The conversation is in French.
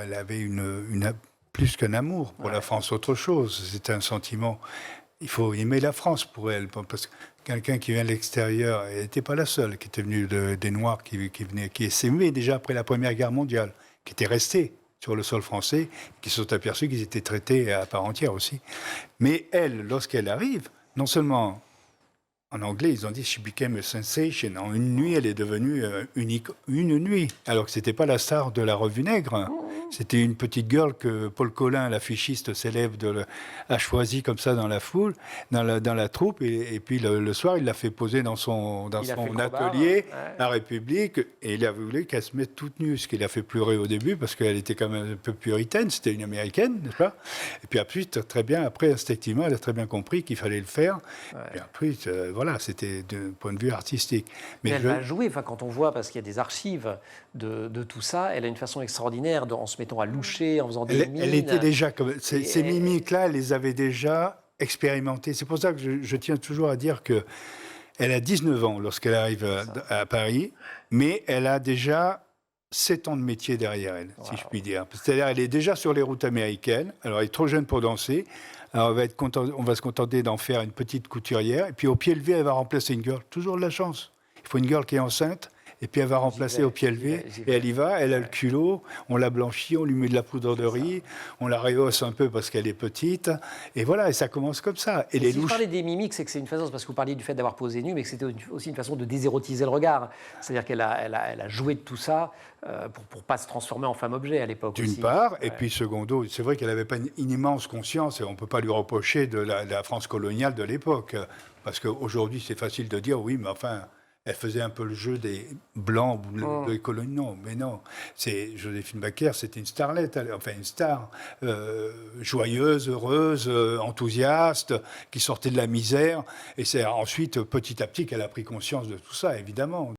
elle avait plus qu'un amour pour la France, autre chose. C'était un sentiment. Il faut aimer la France pour elle, parce que quelqu'un qui vient de l'extérieur, elle n'était pas la seule qui était venue des Noirs qui venaient, qui s'aimaient déjà après la Première Guerre mondiale, qui étaient restés sur le sol français, qui se sont aperçus qu'ils étaient traités à part entière aussi. Mais elle, lorsqu'elle arrive, non seulement, en anglais, ils ont dit « she became a sensation ». En une nuit, elle est devenue unique, une nuit, alors que ce n'était pas la star de la revue Nègre. C'était une petite girl que Paul Colin, l'affichiste célèbre, a choisie comme ça dans la foule, dans la troupe. Et puis le soir, il l'a fait poser dans son atelier, La République. Et il a voulu qu'elle se mette toute nue, ce qui l'a fait pleurer au début, parce qu'elle était quand même un peu puritaine. C'était une Américaine, n'est-ce pas? Et puis très bien, après, instinctivement, elle a très bien compris qu'il fallait le faire. Et après, voilà, c'était d'un point de vue artistique. Mais elle va jouer, quand on voit, parce qu'il y a des archives de tout ça, elle a une façon extraordinaire, en se mettant à loucher, en faisant des mines. Elle était déjà comme ces mimiques-là, elle les avait déjà expérimentées. C'est pour ça que je tiens toujours à dire que elle a 19 ans lorsqu'elle arrive à Paris, mais elle a déjà 7 ans de métier derrière elle, si je puis dire. C'est-à-dire, elle est déjà sur les routes américaines. Alors, elle est trop jeune pour danser. Alors, on va se contenter d'en faire une petite couturière. Et puis, au pied levé, elle va remplacer une girl. Toujours de la chance. Il faut une girl qui est enceinte. Et puis elle va remplacer au pied levé, et elle y va, elle a le culot, on la blanchit, on lui met de la poudre de riz, on la rehausse un peu parce qu'elle est petite, et voilà, et ça commence comme ça. Et si vous parlez des mimiques, c'est que c'est une façon, parce que vous parliez du fait d'avoir posé nu, mais que c'était aussi une façon de désérotiser le regard. C'est-à-dire qu'elle a joué de tout ça pour ne pas se transformer en femme-objet à l'époque. D'une part, et puis secondo, c'est vrai qu'elle n'avait pas une immense conscience, et on ne peut pas lui reprocher de la France coloniale de l'époque, parce qu'aujourd'hui c'est facile de dire, oui, mais enfin... Elle faisait un peu le jeu des blancs, des colonies. Non, mais non. Joséphine Baker, c'était une starlette, enfin une star, joyeuse, heureuse, enthousiaste, qui sortait de la misère. Et c'est ensuite, petit à petit, qu'elle a pris conscience de tout ça, évidemment.